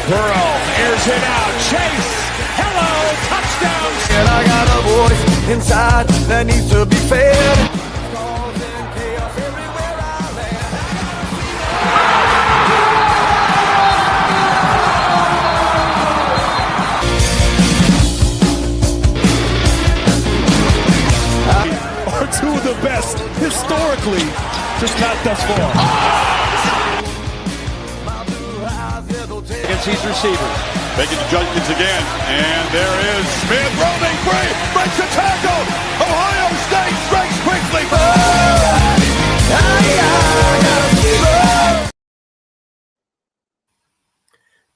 Burrow airs it out. Chase. Hello. Touchdown. And I got a voice inside that needs to be fed. Are two of the best historically, just not thus far. Against these receivers. Making adjustments again, and there is Smith roaming free, breaks a tackle. Ohio State strikes quickly.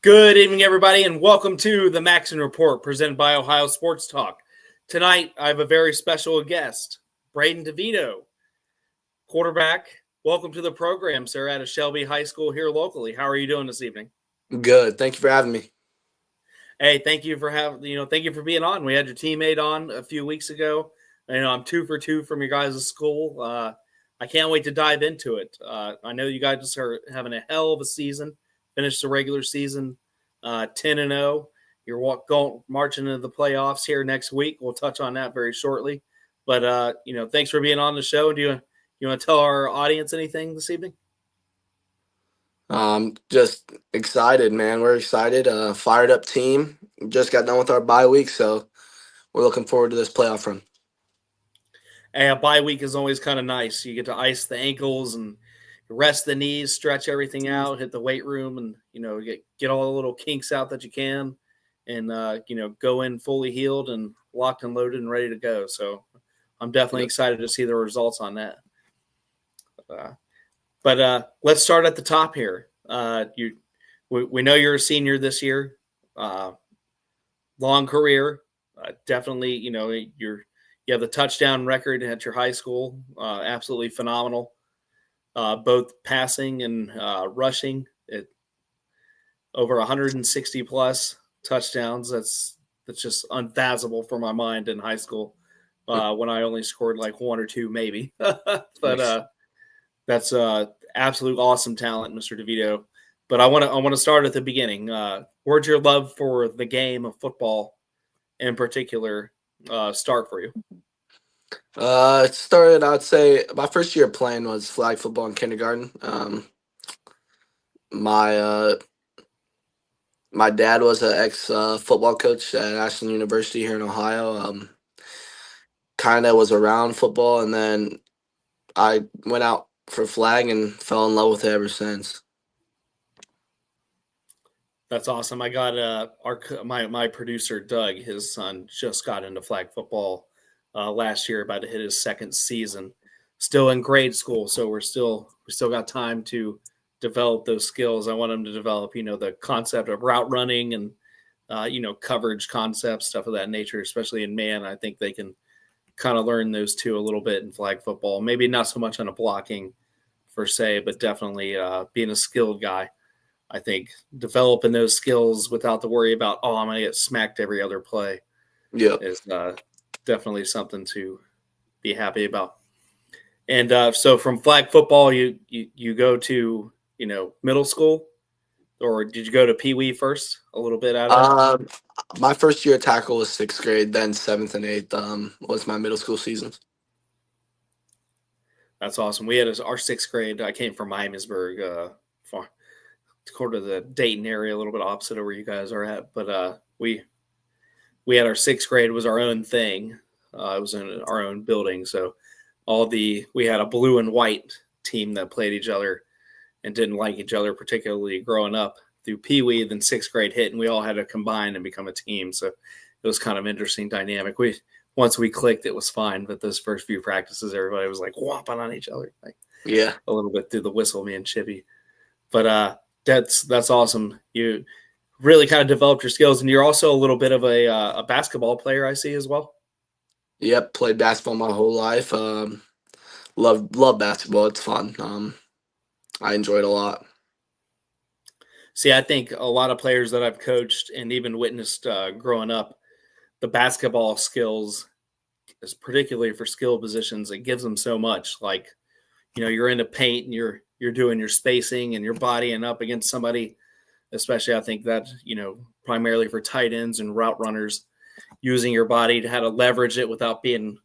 Good evening, everybody, and welcome to the Maxon Report presented by Ohio Sports Talk. Tonight, I have a very special guest, Brayden Devito, quarterback. Welcome to the program, sir, out of Shelby High School here locally. How are you doing this evening? Good. Thank you for having me. Hey, thank you for thank you for being on. We had your teammate on a few weeks ago. I'm 2 for 2 from your guys' school. I can't wait to dive into it. I know you guys are having a hell of a season. Finished the regular season 10-0. You're going marching into the playoffs here next week. We'll touch on that very shortly. But thanks for being on the show. Do you want to tell our audience anything this evening? Just excited, man. We're excited. Fired up team. Just got done with our bye week, so we're looking forward to this playoff run. Hey, a bye week is always kind of nice. You get to ice the ankles and rest the knees, stretch everything out, hit the weight room, and get all the little kinks out that you can, and go in fully healed and locked and loaded and ready to go. So I'm definitely excited to see the results on that. But let's start at the top here. We know you're a senior this year. Long career. Definitely, you have the touchdown record at your high school. Absolutely phenomenal. Both passing and rushing. Over 160 plus touchdowns. That's just unfathomable for my mind in high school. When I only scored like 1 or 2 maybe. But that's absolute awesome talent, Mr. Devito. But I want to start at the beginning. Where'd your love for the game of football, in particular, start for you? It started, I would say, my first year playing was flag football in kindergarten. My dad was an ex-football coach at Ashland University here in Ohio. Kind of was around football, and then I went out for flag and fell in love with it ever since. That's awesome. I got my producer Doug, his son, just got into flag football last year, about to hit his second season. Still in grade school, so we still got time to develop those skills. I want him to develop, the concept of route running and coverage concepts, stuff of that nature, especially in man. I think they can kind of learn those two a little bit in flag football. Maybe not so much on a blocking per se, but definitely being a skilled guy. I think developing those skills without the worry about, I'm going to get smacked every other play is definitely something to be happy about. And so from flag football, you go to, middle school, or did you go to Pee Wee first a little bit out of that? My first year tackle was 6th grade, then 7th and 8th was my middle school seasons. That's awesome. We had our 6th grade. I came from Miamisburg, toward the Dayton area, a little bit opposite of where you guys are at. But we had our 6th grade was our own thing. It was in our own building. So we had a blue and white team that played each other and didn't like each other, particularly growing up through Pee Wee. Then 6th grade hit, and we all had to combine and become a team. So it was kind of interesting dynamic. Once we clicked, it was fine. But those first few practices, everybody was like whopping on each other, a little bit through the whistle, me and Chippy. But that's awesome. You really kind of developed your skills, and you're also a little bit of a basketball player, I see, as well. Yep, played basketball my whole life. Love basketball. It's fun. I enjoy it a lot. See, I think a lot of players that I've coached and even witnessed growing up, the basketball skills, is particularly for skill positions, it gives them so much. Like, you're in the paint and you're doing your spacing and your bodying up against somebody especially I think that, primarily for tight ends and route runners, using your body to how to leverage it without being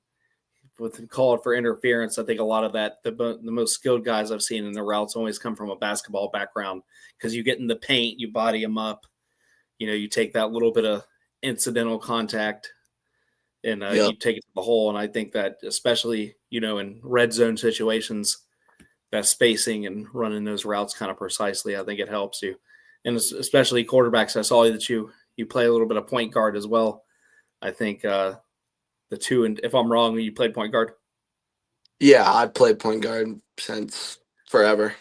called for interference. I think a lot of that, the most skilled guys I've seen in the routes always come from a basketball background, because you get in the paint, you body them up, you take that little bit of incidental contact and you take it to the hole. And I think that especially, in red zone situations, that spacing and running those routes kind of precisely, I think it helps you. And especially quarterbacks, I saw that you play a little bit of point guard as well. I think the two, and if I'm wrong, you played point guard. Yeah, I played point guard since forever.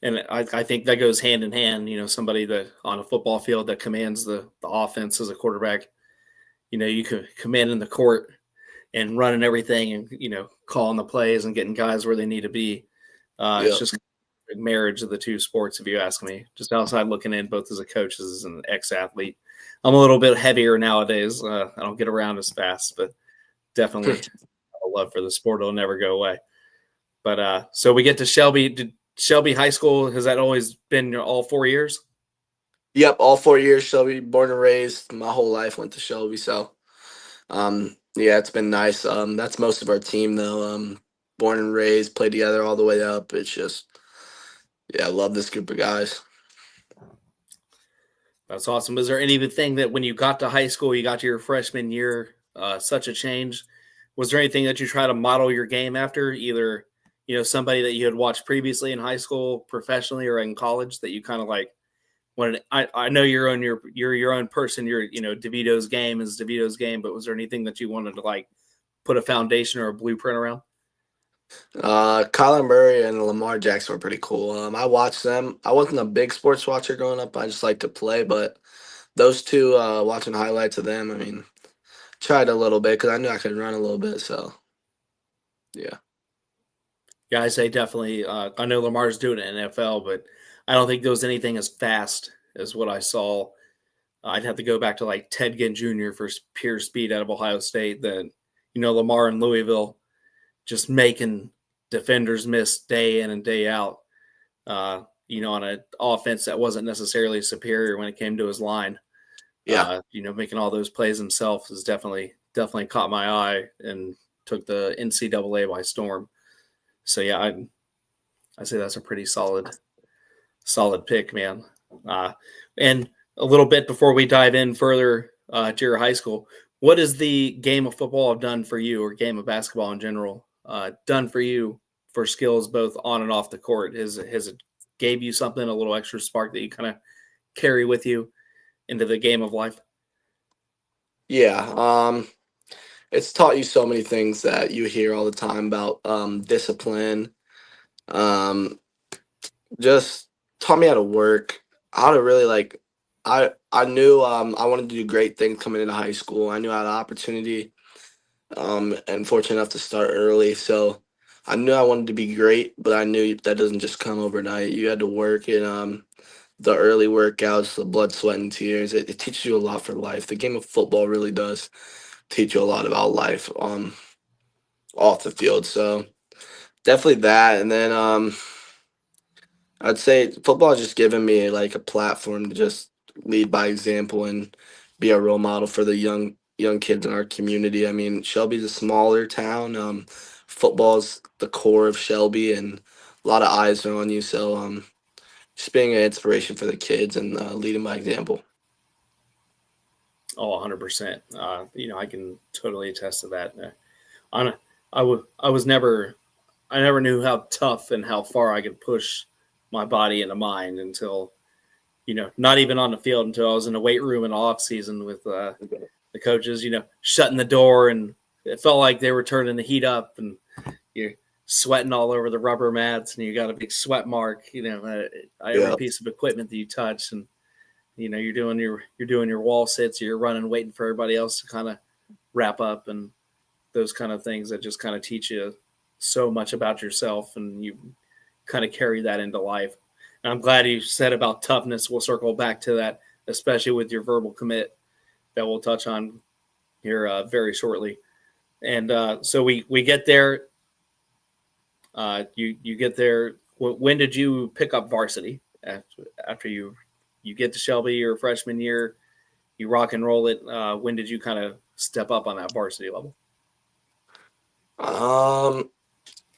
And I think that goes hand in hand, somebody that on a football field that commands the offense as a quarterback, you can command in the court and running everything and, calling the plays and getting guys where they need to be. It's just a marriage of the two sports, if you ask me. Just outside looking in, both as a coach as an ex-athlete. I'm a little bit heavier nowadays. I don't get around as fast, but definitely a love for the sport will never go away. But so we get to Shelby. Did Shelby High School, has that always been all 4 years? Yep, all 4 years. Shelby, born and raised. My whole life went to Shelby. So, yeah, it's been nice. That's most of our team, though. Born and raised, played together all the way up. It's just, yeah, I love this group of guys. That's awesome. Was there anything that when you got to high school, you got to your freshman year, such a change? Was there anything that you try to model your game after, either somebody that you had watched previously in high school, professionally, or in college, that you kind of like wanted? I know you're your own person. Devito's game is Devito's game, but was there anything that you wanted to like put a foundation or a blueprint around? Kyler Murray and Lamar Jackson were pretty cool. I watched them. I wasn't a big sports watcher growing up. I just liked to play, but those two, watching highlights of them, I mean, tried a little bit because I knew I could run a little bit. So, yeah. Yeah, I say definitely. I know Lamar's doing it in NFL, but I don't think there was anything as fast as what I saw. I'd have to go back to like Ted Ginn Jr. for pure speed out of Ohio State. That Lamar in Louisville, just making defenders miss day in and day out. On an offense that wasn't necessarily superior when it came to his line. Yeah. Making all those plays himself has definitely caught my eye and took the NCAA by storm. So yeah, I say that's a pretty solid pick, man. And a little bit before we dive in further to your high school, what is the game of football done for you, or game of basketball in general, done for you for skills both on and off the court? Has it gave you something, a little extra spark that you kind of carry with you into the game of life? Yeah. It's taught you so many things that you hear all the time about discipline. Just taught me how to work, how to really like. I knew I wanted to do great things coming into high school. I knew I had an opportunity, and fortunate enough to start early. So I knew I wanted to be great, but I knew that doesn't just come overnight. You had to work, and the early workouts, the blood, sweat, and tears. It teaches you a lot for life. The game of football really does teach you a lot about life off the field. So definitely that. And then I'd say football has just given me like a platform to just lead by example and be a role model for the young kids in our community. I mean, Shelby's a smaller town. Football's the core of Shelby, and a lot of eyes are on you. So just being an inspiration for the kids and leading by example. Oh, 100%. I can totally attest to that. I never knew how tough and how far I could push my body and the mind until, not even on the field, until I was in the weight room in the off season with the coaches, shutting the door, and it felt like they were turning the heat up, and you're sweating all over the rubber mats, and you got a big sweat mark, every piece of equipment that you touch, and you're doing your wall sits, you're running, waiting for everybody else to kind of wrap up, and those kind of things that just kind of teach you so much about yourself, and you kind of carry that into life. And I'm glad you said about toughness. We'll circle back to that, especially with your verbal commit that we'll touch on here very shortly. And so we get there. You get there. When did you pick up varsity after you you get to Shelby your freshman year, you rock and roll it. When did you kind of step up on that varsity level?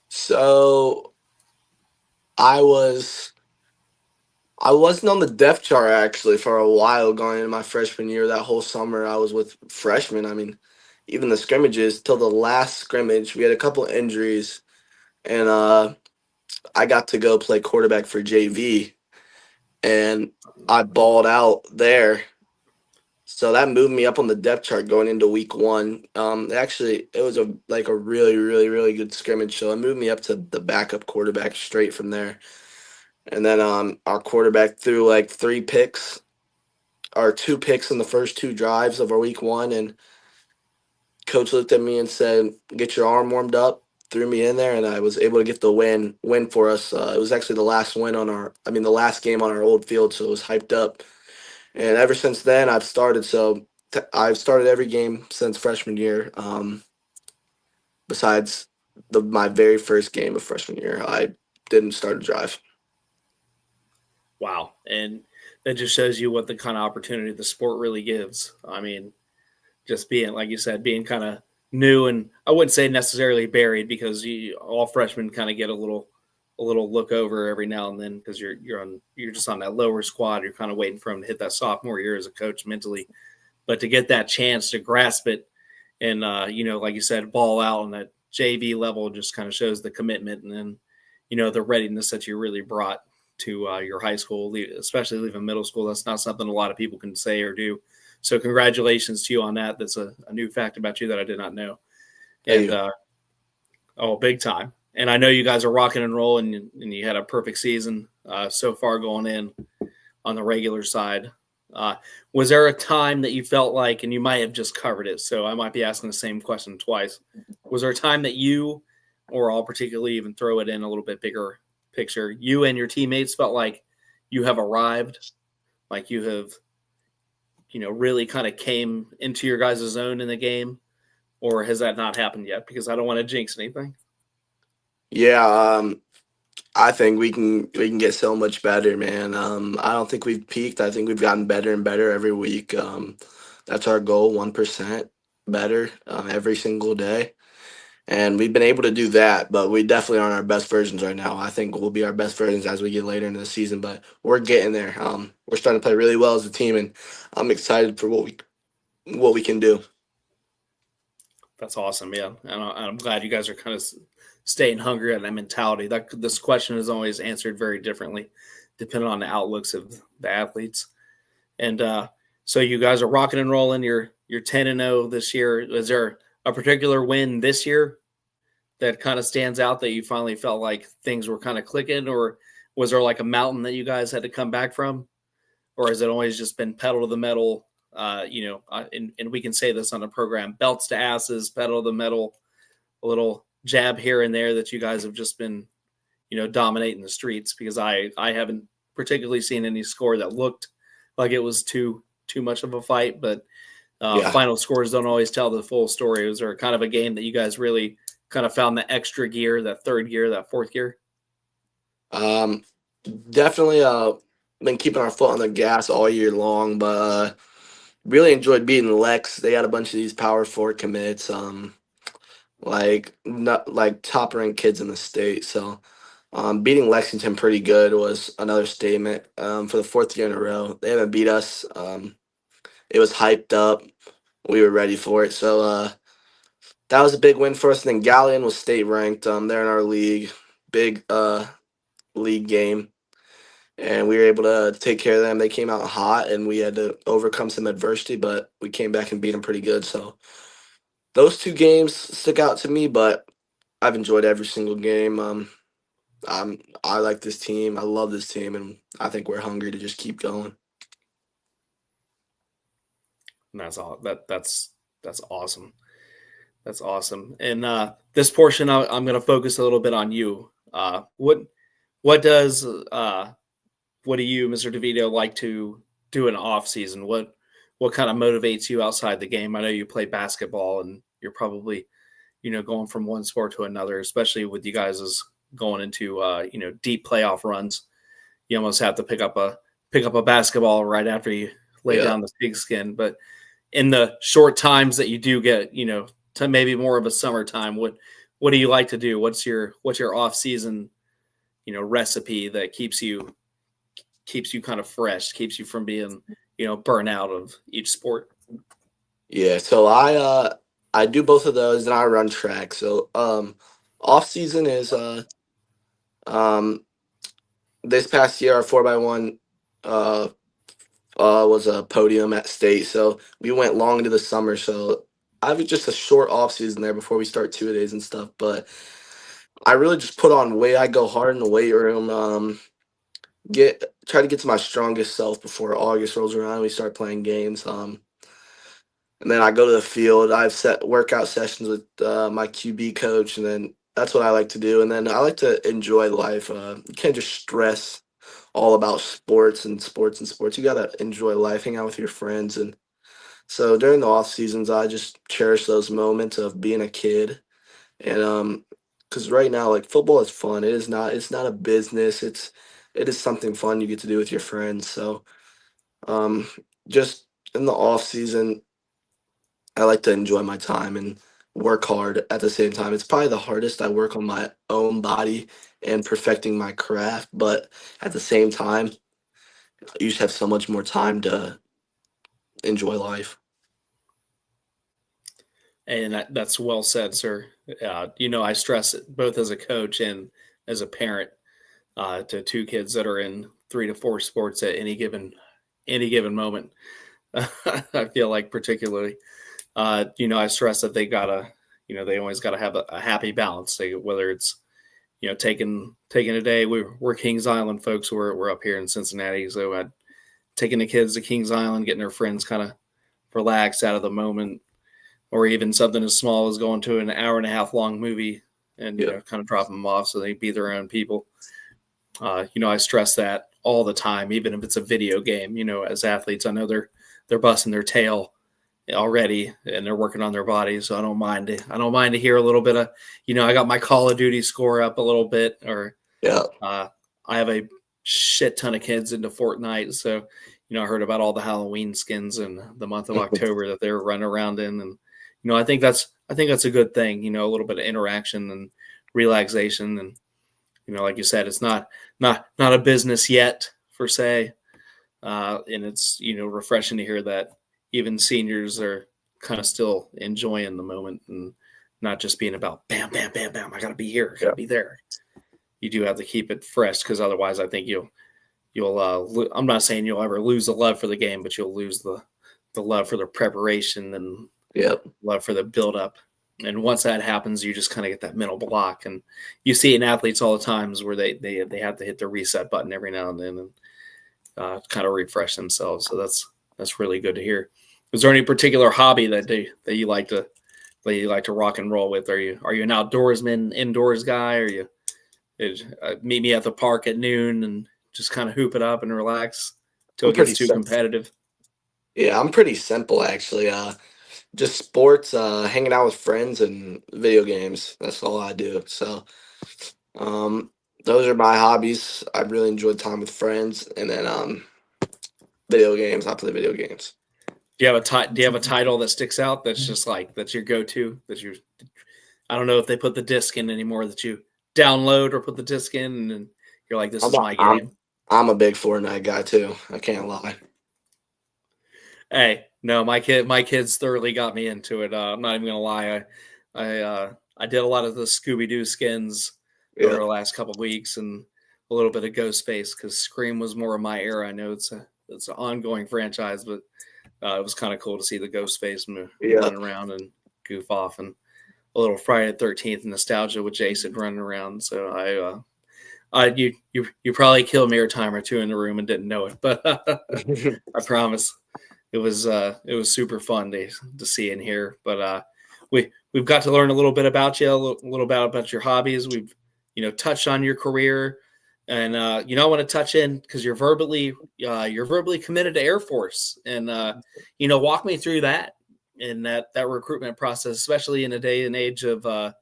So I wasn't on the depth chart actually for a while going into my freshman year. That whole summer I was with freshmen. I mean, even the scrimmages till the last scrimmage, we had a couple injuries, and I got to go play quarterback for JV, and I balled out there. So that moved me up on the depth chart going into week one. Actually, it was a really, really, really good scrimmage. So it moved me up to the backup quarterback straight from there. And then our quarterback threw like 3 picks or 2 picks in the first 2 drives of our week one. And coach looked at me and said, "Get your arm warmed up." Threw me in there, and I was able to get the win for us. It was actually the last the last game on our old field, so it was hyped up. And ever since then, I've started. I've started every game since freshman year. Besides my very first game of freshman year, I didn't start a drive. Wow. And that just shows you what the kind of opportunity the sport really gives. I mean, just being, like you said, being kind of new, and I wouldn't say necessarily buried, because all freshmen kind of get a little look over every now and then, because you're just on that lower squad. You're kind of waiting for them to hit that sophomore year as a coach mentally, but to get that chance to grasp it and like you said, ball out on that JV level just kind of shows the commitment, and then the readiness that you really brought to your high school, especially leaving middle school. That's not something a lot of people can say or do. So congratulations to you on that. That's a new fact about you that I did not know. And big time. And I know you guys are rocking and rolling, and you had a perfect season so far going in on the regular side. Was there a time that you felt like, and you might have just covered it, so I might be asking the same question twice. Was there a time that you, or I'll particularly even throw it in a little bit bigger picture, you and your teammates felt like you have arrived, like you have, really kind of came into your guys' zone in the game, or has that not happened yet? Because I don't want to jinx anything. Yeah, I think we can get so much better, man. I don't think we've peaked. I think we've gotten better and better every week. That's our goal, 1% better every single day. And we've been able to do that, but we definitely aren't our best versions right now. I think we'll be our best versions as we get later into the season, but we're getting there. We're starting to play really well as a team, and I'm excited for what we can do. That's awesome, yeah. And I'm glad you guys are kind of staying hungry at that mentality. This question is always answered very differently, depending on the outlooks of the athletes. And so you guys are rocking and rolling. You're 10-0 this year. Is there a particular win this year that kind of stands out that you finally felt like things were kind of clicking, or was there like a mountain that you guys had to come back from, or has it always just been pedal to the metal? And we can say this on the program, belts to asses, pedal to the metal, a little jab here and there that you guys have just been, dominating the streets, because I haven't particularly seen any score that looked like it was too much of a fight, but final scores don't always tell the full story. Was there kind of a game that you guys really kind of found the extra gear, that third gear, that fourth gear? Definitely been keeping our foot on the gas all year long, but really enjoyed beating Lex. They had a bunch of these Power 4 commits, not like top ranked kids in the state. So beating Lexington pretty good was another statement for the 4th year in a row. They haven't beat us. It was hyped up. We were ready for it. So that was a big win for us. And then Galleon was state ranked. They're in our league, big league game. And we were able to take care of them. They came out hot, and we had to overcome some adversity, but we came back and beat them pretty good. So those 2 games stick out to me, but I've enjoyed every single game. I like this team. I love this team, and I think we're hungry to just keep going. And that's all. That's awesome. That's awesome. And this portion, I'm going to focus a little bit on you. What do you, Mr. Devito, like to do in off season? What kind of motivates you outside the game? I know you play basketball, and you're probably, going from one sport to another, especially with you guys as going into, deep playoff runs. You almost have to pick up a pick up a basketball right after you lay Yeah. down the pigskin. But in the short times that you do get, to maybe more of a summertime, what do you like to do? What's your off season, recipe that keeps you kind of fresh, keeps you from being, burnt out of each sport? Yeah, so I do both of those and I run track. So off season is um this past year our 4x1 uh was a podium at state. So we went long into the summer. So I have just a short off season there before we start 2 days and stuff. But I really just put on weight. I go hard in the weight room. Try to get to my strongest self before August rolls around and we start playing games. And then I go to the field. I have set workout sessions with my QB coach, and then that's what I like to do. And then I like to enjoy life. You can't just stress all about sports and sports and sports. You gotta enjoy life, hang out with your friends, and so during the off seasons, I just cherish those moments of being a kid. And because right now, like football is fun. It is not. It's not a business. It is something fun you get to do with your friends. So um, just in the off season. I like to enjoy my time and work hard at the same time. It's probably the hardest. I work on my own body and perfecting my craft, but at the same time, you just have so much more time to enjoy life. And that's well said, sir. I stress it both as a coach and as a parent to two kids that are in 3 to 4 sports at any given moment. I feel like particularly, I stress that they always gotta have a happy balance. Whether it's taking a day. We're Kings Island folks. We're up here in Cincinnati, so I'd taking the kids to Kings Island, getting their friends kind of relaxed out of the moment, or even something as small as going to an hour and a half long movie and kind of dropping them off so they be their own people. I stress that all the time, even if it's a video game. As athletes, I know they're busting their tail already and they're working on their bodies, so I don't mind to hear a little bit of, I got my Call of Duty score up a little bit, or I have a shit ton of kids into Fortnite, so I heard about all the Halloween skins in the month of October that they were running around in, and I think that's a good thing, a little bit of interaction and relaxation, and like you said, it's not a business yet per se, and it's refreshing to hear that even seniors are kind of still enjoying the moment and not just being about bam, bam, bam, bam. I got to be here. I got to be there. You do have to keep it fresh, because otherwise I think you'll I'm not saying you'll ever lose the love for the game, but you'll lose the love for the preparation and love for the build up. And once that happens, you just kind of get that mental block. And you see it in athletes all the times where they have to hit the reset button every now and then and kind of refresh themselves. So that's really good to hear. Is there any particular hobby that you like to rock and roll with? Are you an outdoorsman, indoors guy? Or you meet me at the park at noon and just kind of hoop it up and relax till it gets too competitive? Yeah, I'm pretty simple actually. Just sports, hanging out with friends, and video games. That's all I do. So, those are my hobbies. I really enjoy time with friends, and then video games. I play video games. Do you have a title that sticks out that's just like that's your go-to, I don't know if they put the disc in anymore, that you download or put the disc in and you're like, this is my game? I'm a big Fortnite guy too. I can't lie. Hey, no, my kids thoroughly got me into it. I'm not even gonna lie. I did a lot of the Scooby-Doo skins over the last couple of weeks and a little bit of Ghostface, because Scream was more of my era. I know it's an ongoing franchise, but it was kind of cool to see the Ghostface run around and goof off, and a little Friday the 13th nostalgia with Jason running around. So you probably killed me a time or two in the room and didn't know it, but I promise it was super fun to see and hear. But we've got to learn a little bit about you, a little bit about your hobbies. We've touched on your career. And I want to touch in because you're verbally committed to Air Force, and walk me through that and that recruitment process, especially in a day and age of the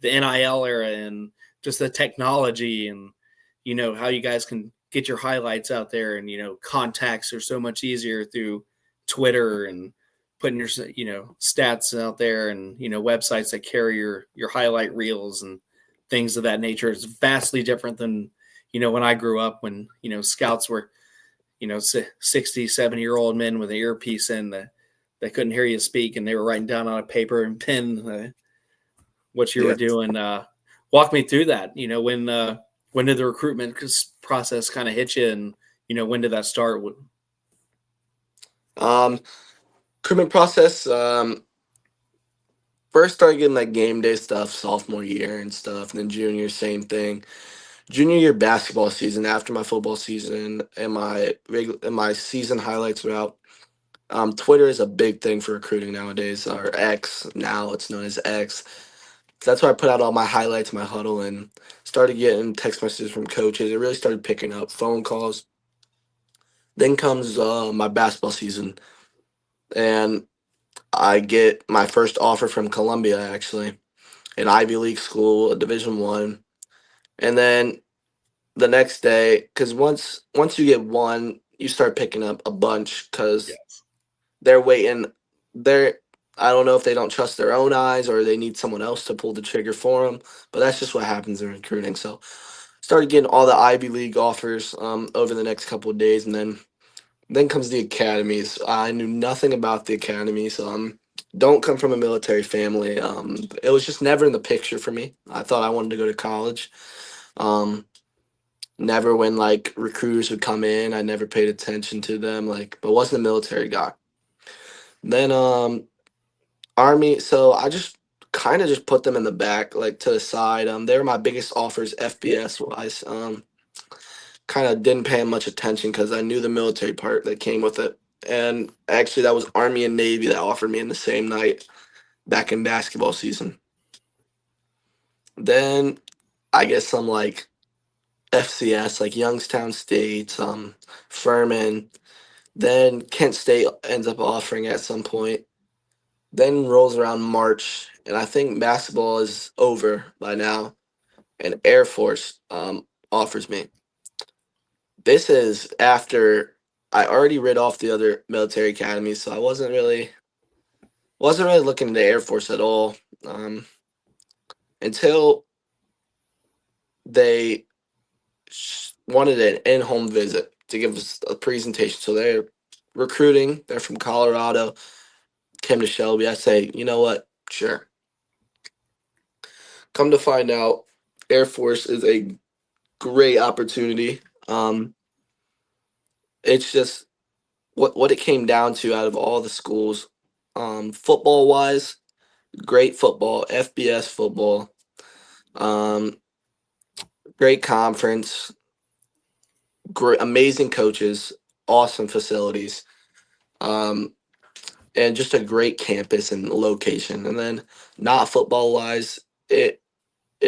NIL era and just the technology, and how you guys can get your highlights out there, and contacts are so much easier through Twitter and putting your stats out there, and websites that carry your highlight reels and things of that nature. It's vastly different than when I grew up, when scouts were 60, 70-year-old men with an earpiece in that they couldn't hear you speak, and they were writing down on a paper and pen what you were doing. Walk me through that. When did the recruitment process kind of hit you, and when did that start? Recruitment process. First started getting like game day stuff sophomore year and stuff, and then junior same thing. Junior year basketball season, after my football season and my season highlights were out. Twitter is a big thing for recruiting nowadays, or X. Now it's known as X. So that's where I put out all my highlights, my huddle, and started getting text messages from coaches. It really started picking up, phone calls. Then comes my basketball season, and I get my first offer from Columbia, actually, an Ivy League school, a Division I. And then the next day, because once you get one, you start picking up a bunch, because they're waiting. I don't know if they don't trust their own eyes or they need someone else to pull the trigger for them, but that's just what happens in recruiting. So started getting all the Ivy League offers over the next couple of days, and then comes the academies. I knew nothing about the academies. Don't come from a military family. It was just never in the picture for me. I thought I wanted to go to college. Never, when like recruiters would come in, I never paid attention to them. But wasn't a military guy. Then Army. So I just kind of just put them in the back, like to the side. They were my biggest offers FBS wise. Kind of didn't pay much attention because I knew the military part that came with it. And actually, that was Army and Navy that offered me in the same night back in basketball season. Then I get some like FCS, like Youngstown State, Furman. Then Kent State ends up offering at some point. Then rolls around March, and I think basketball is over by now, and Air Force offers me. This is after I already read off the other military academies, so I wasn't really looking into Air Force at all until they wanted an in-home visit to give us a presentation. So they're recruiting. They're from Colorado. Came to Shelby. I say, you know what? Sure. Come to find out, Air Force is a great opportunity. It's just what it came down to out of all the schools, football wise, great football, FBS football, great conference, great, amazing coaches, awesome facilities, and just a great campus and location. And then not football wise, it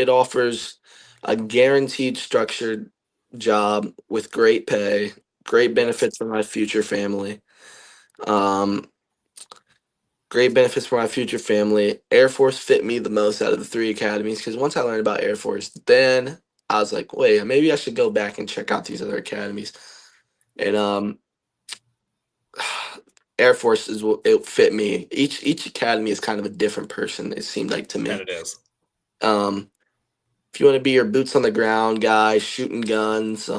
offers a guaranteed structured job with great pay, great benefits for my future family. Great benefits for my future family. Air Force fit me the most out of the three academies, because once I learned about Air Force, then I was like, wait, maybe I should go back and check out these other academies. And Air Force is what it fit me. Each academy is kind of a different person, it seemed like to me. That it is. If you want to be your boots on the ground guy, shooting guns,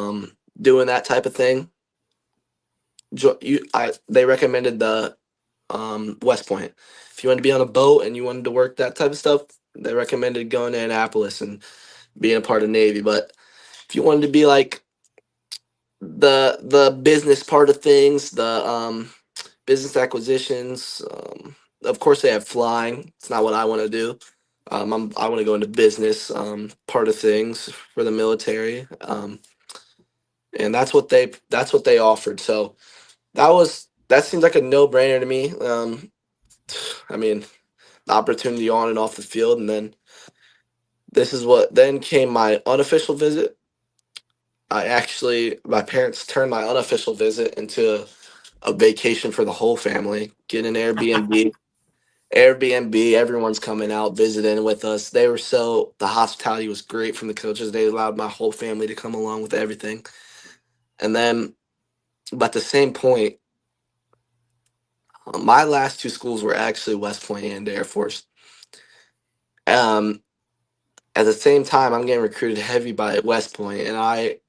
doing that type of thing, they recommended the West Point. If you wanted to be on a boat and you wanted to work that type of stuff, they recommended going to Annapolis and being a part of Navy. But if you wanted to be like the business part of things, the business acquisitions, of course they have flying. It's not what I want to do. I want to go into business part of things for the military, and that's what they offered. So that seems like a no-brainer to me. I mean, the opportunity on and off the field, and then then came my unofficial visit. My parents turned my unofficial visit into a vacation for the whole family. Get an Airbnb. Everyone's coming out visiting with us. The hospitality was great from the coaches. They allowed my whole family to come along with everything. And then, but at the same point, my last two schools were actually West Point and Air Force. Um, at the same time, I'm getting recruited heavy by West Point, and I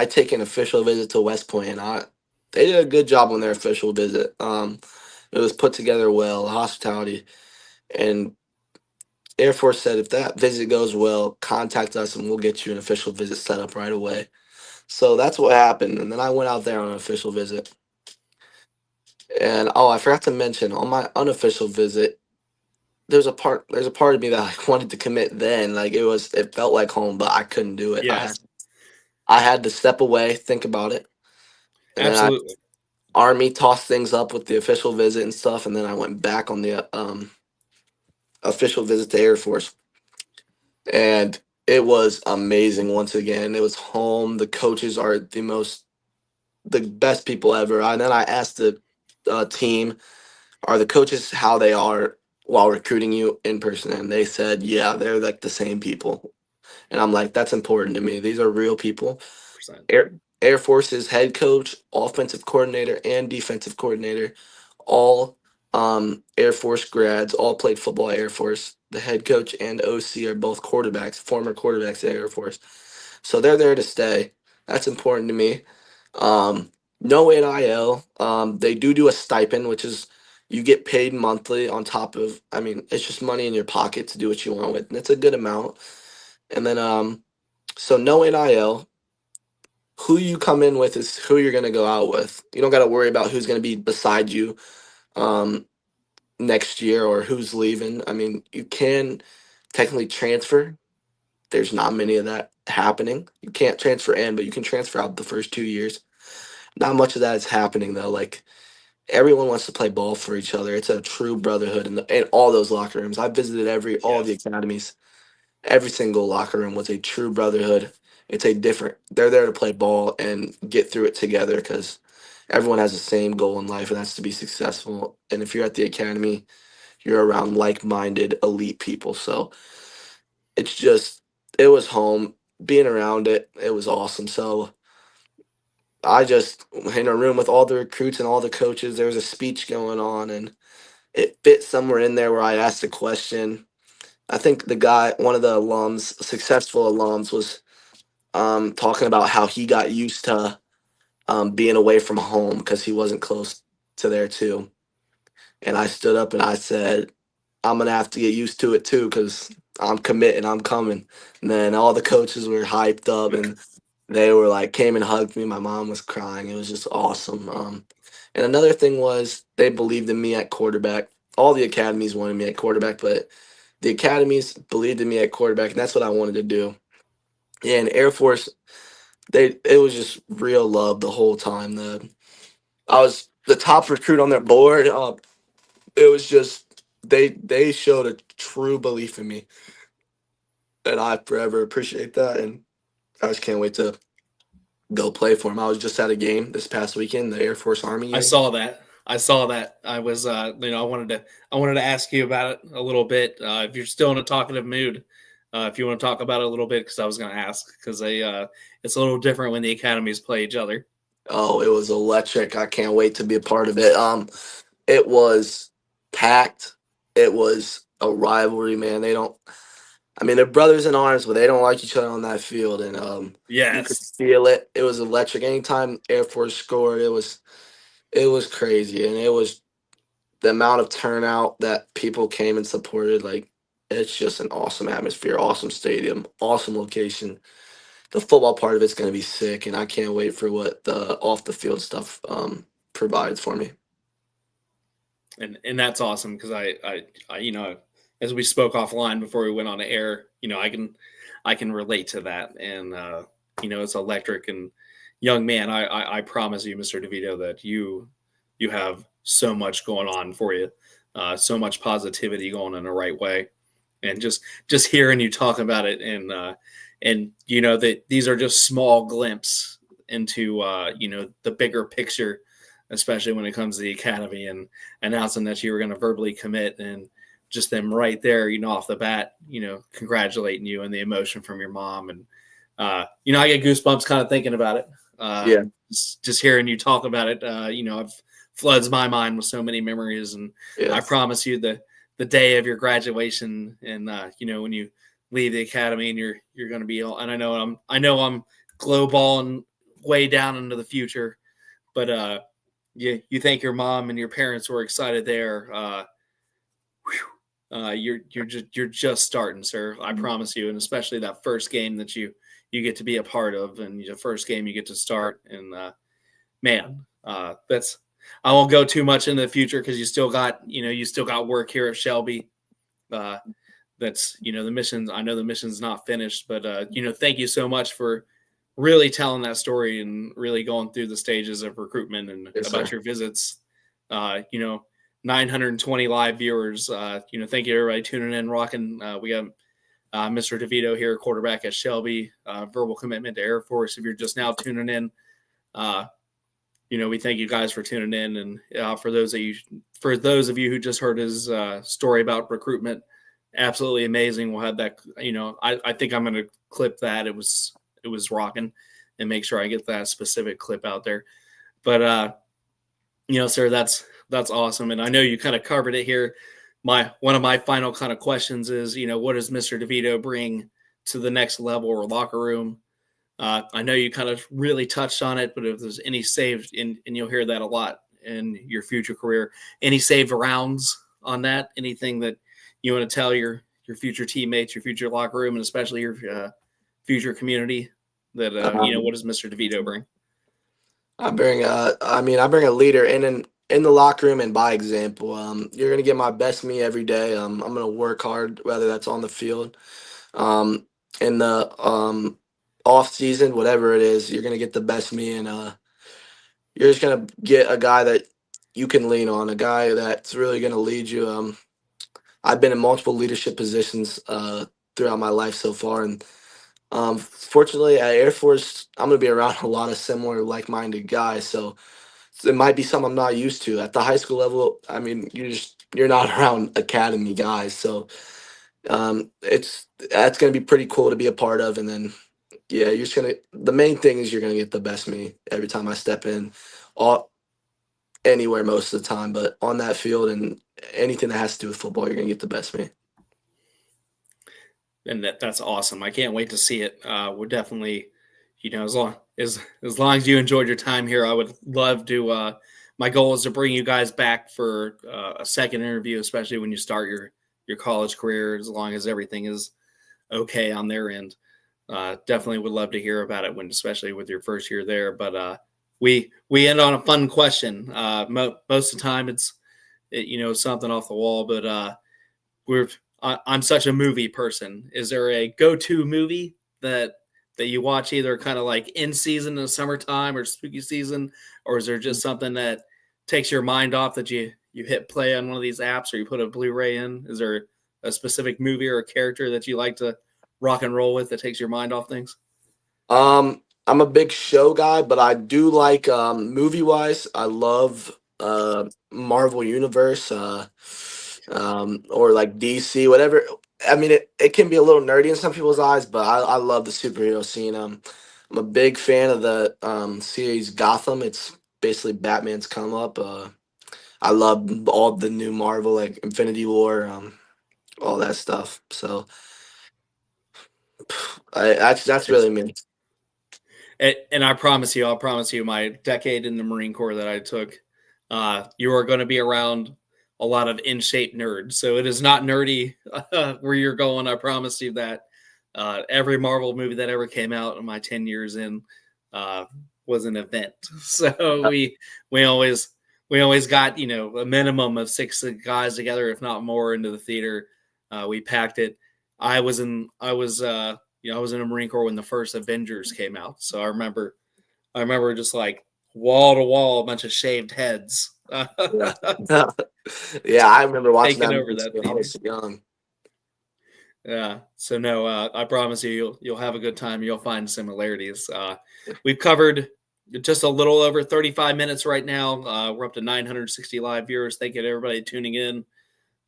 take an official visit to West Point, and they did a good job on their official visit. It was put together well, hospitality, and Air Force said if that visit goes well, contact us and we'll get you an official visit set up right away. So that's what happened, and then I went out there on an official visit. And I forgot to mention on my unofficial visit, there's a part of me that like wanted to commit then. Like it felt like home, but I couldn't do it. Yes, I had to step away, think about it. And then absolutely. Army tossed things up with the official visit and stuff, and then I went back on the official visit to Air Force. And it was amazing once again. It was home. The coaches are the best people ever. And then I asked the team, are the coaches how they are while recruiting you in person? And they said, yeah, they're like the same people. And I'm like, that's important to me. These are real people. 100%. Air Force's head coach, offensive coordinator, and defensive coordinator, all Air Force grads, all played football at Air Force. The head coach and OC are both quarterbacks, former quarterbacks at Air Force. So they're there to stay. That's important to me. No NIL. They do a stipend, which is you get paid monthly on top of, I mean, it's just money in your pocket to do what you want with. And it's a good amount. And then, so no NIL. Who you come in with is who you're going to go out with. You don't got to worry about who's going to be beside you next year or who's leaving. I mean, you can technically transfer. There's not many of that happening. You can't transfer in, but you can transfer out the first 2 years. Not much of that is happening, though. Like, everyone wants to play ball for each other. It's a true brotherhood in all those locker rooms. I visited all the academies. Every single locker room was a true brotherhood. They're there to play ball and get through it together because everyone has the same goal in life, and that's to be successful. And if you're at the academy, you're around like-minded elite people. So it was home. Being around it, it was awesome. So I just, in a room with all the recruits and all the coaches, there was a speech going on, and it fit somewhere in there where I asked a question. I think one of the alums, successful alums, was talking about how he got used to being away from home because he wasn't close to there too. And I stood up and I said, I'm going to have to get used to it too because I'm committing, I'm coming. And then all the coaches were hyped up and they were like, came and hugged me. My mom was crying. It was just awesome. And another thing was they believed in me at quarterback. All the academies wanted me at quarterback, but the academies believed in me at quarterback, and that's what I wanted to do. And Air Force, it was just real love the whole time. I was the top recruit on their board. It was just they showed a true belief in me, and I forever appreciate that. And I just can't wait to go play for them. I was just at a game this past weekend, the Air Force Army game. I saw that. I was, I wanted to ask you about it a little bit. If you're still in a talkative mood, if you want to talk about it a little bit, because I was going to ask, because it's a little different when the academies play each other. Oh, it was electric. I can't wait to be a part of it. It was packed. It was a rivalry, man. They're brothers in arms, but they don't like each other on that field. And you could feel it. It was electric. Anytime Air Force scored, it was crazy. And it was the amount of turnout that people came and supported. Like, it's just an awesome atmosphere, awesome stadium, awesome location. The football part of it's going to be sick, and I can't wait for what the off the field stuff provides for me. And that's awesome because I as we spoke offline before we went on the air, I can relate to that, and it's electric. And young man, I promise you, Mr. Devito, that you have so much going on for you, so much positivity going in the right way, and just hearing you talk about it, and that these are just small glimpses into the bigger picture, especially when it comes to the academy and announcing that you were going to verbally commit, and just them right there, off the bat, congratulating you and the emotion from your mom. And, I get goosebumps kind of thinking about it. Yeah. just hearing you talk about it, it floods my mind with so many memories. And I Yes. promise you, the day of your graduation, and when you leave the academy, and you're going to be all, and I know I'm glow balling way down into the future, but you think your mom and your parents were excited there. You're just starting, sir. I promise you, and especially that first game that you get to be a part of, and the first game you get to start. And man, that's I won't go too much into the future because you still got work here at Shelby. That's the missions. I know the mission's not finished, but thank you so much for really telling that story and really going through the stages of recruitment and Yes, about sir. your visits. 920 live viewers. Thank you everybody tuning in, rocking. We got Mr. Devito here, quarterback at Shelby. Verbal commitment to Air Force. If you're just now tuning in, we thank you guys for tuning in. And for those of you who just heard his story about recruitment, absolutely amazing. We'll have that. I think I'm going to clip that. It was rocking, and make sure I get that specific clip out there. But sir, that's awesome. And I know you kind of covered it here. One of my final kind of questions is, what does Mr. DeVito bring to the next level or locker room? I know you kind of really touched on it, but if there's any saved, and you'll hear that a lot in your future career, any saved rounds on that, anything that you want to tell your future teammates, your future locker room, and especially your future community, that what does Mr. DeVito bring? I bring a leader in the locker room and by example. You're gonna get my best me every day. I'm gonna work hard, whether that's on the field, in the off season, whatever it is. You're gonna get the best me, and you're just gonna get a guy that you can lean on, a guy that's really gonna lead you. I've been in multiple leadership positions throughout my life so far, and fortunately at Air Force, I'm gonna be around a lot of similar, like-minded guys. So it might be something I'm not used to at the high school level. I mean, you're not around academy guys, so that's gonna be pretty cool to be a part of. And then yeah, the main thing is you're gonna get the best me every time I step in, all anywhere most of the time, but on that field and anything that has to do with football, you're gonna get the best me. And that's awesome. I can't wait to see it. We're definitely, as long as you enjoyed your time here, I would love to. My goal is to bring you guys back for a second interview, especially when you start your college career. As long as everything is okay on their end, definitely would love to hear about it especially with your first year there. But we end on a fun question. Most of the time, it's something off the wall, but I'm such a movie person. Is there a go-to movie that you watch either kind of like in season in the summertime or spooky season, or is there just something that takes your mind off that you hit play on one of these apps or you put a Blu-ray in? Is there a specific movie or a character that you like to rock and roll with that takes your mind off things? I'm a big show guy, but I do like movie-wise. I love Marvel Universe. Or like DC, whatever. I mean, it can be a little nerdy in some people's eyes, but I love the superhero scene. I'm a big fan of the series Gotham. It's basically Batman's come up. I love all the new Marvel, like Infinity War, all that stuff. So that's really me. And I'll promise you, my decade in the Marine Corps that I took, you are going to be around a lot of in-shape nerds. So it is not nerdy where you're going. I promise you that. Every Marvel movie that ever came out in my 10 years in was an event. So we always got, a minimum of 6 guys together, if not more, into the theater. We packed it. I was in the Marine Corps when the first Avengers came out. So I remember just like wall to wall, a bunch of shaved heads. Yeah. Yeah, I remember watching Taking that over movie that when I theater. was young. Yeah. So no, I promise you'll have a good time. You'll find similarities. We've covered just a little over 35 minutes right now. We're up to 960 live viewers. Thank you to everybody tuning in.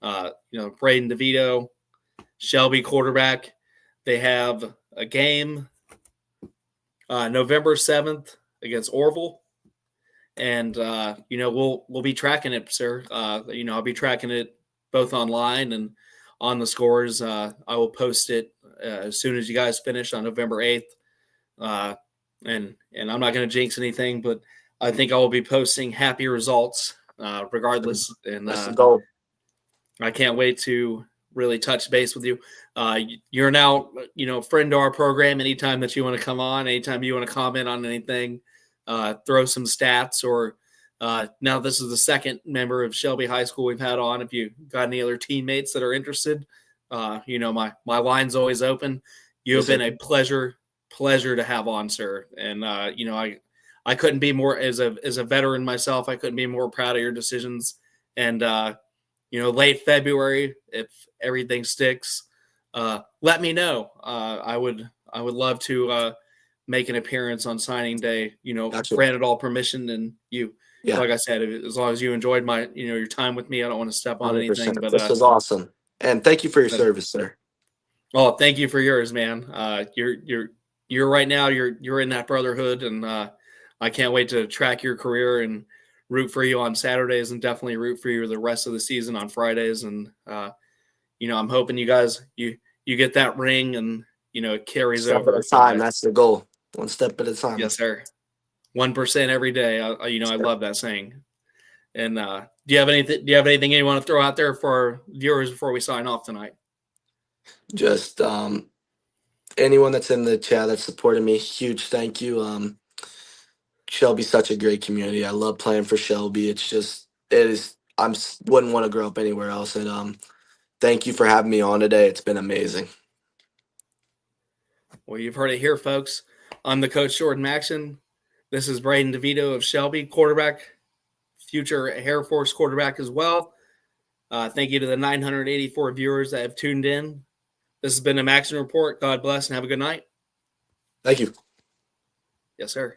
Brayden DeVito, Shelby quarterback. They have a game November 7th against Orville, and we'll be tracking it, sir. I'll be tracking it both online and on the scores. I will post it as soon as you guys finish on November 8th. And I'm not going to jinx anything, but I think I will be posting happy results regardless. And That's the goal. I can't wait to really touch base with you. You're now, friend to our program. Anytime that you want to come on, anytime you want to comment on anything, throw some stats or now this is the second member of Shelby High School we've had on. If you got any other teammates that are interested, my line's always open. You have been a pleasure to have on, sir. And I couldn't be more as a veteran myself. I couldn't be more proud of your decisions. And late February, if everything sticks, let me know. I would love to make an appearance on signing day. Gotcha. Granted all permission, and Yeah. like I said, as long as you enjoyed my your time with me, I don't want to step on 100%. anything. But This was awesome, and thank you for your service, sir. Oh, thank you for yours, man. You're right now. You're in that brotherhood, and I can't wait to track your career and root for you on Saturdays, and definitely root for you the rest of the season on Fridays. And I'm hoping you guys you get that ring, and it carries Step over. at a time. That's the goal. One step at a time. Yes, sir. 1% every day. I love that saying. And do you have anything you want to throw out there for our viewers before we sign off tonight? Just anyone that's in the chat that supported me, huge thank you. Shelby's such a great community. I love playing for Shelby. Wouldn't want to grow up anywhere else. And thank you for having me on today. It's been amazing. Well, you've heard it here, folks. I'm the coach, Jordan Maxon. This is Brayden Devito of Shelby, quarterback, future Air Force quarterback as well. Thank you to the 984 viewers that have tuned in. This has been a Maxon Report. God bless and have a good night. Thank you. Yes, sir.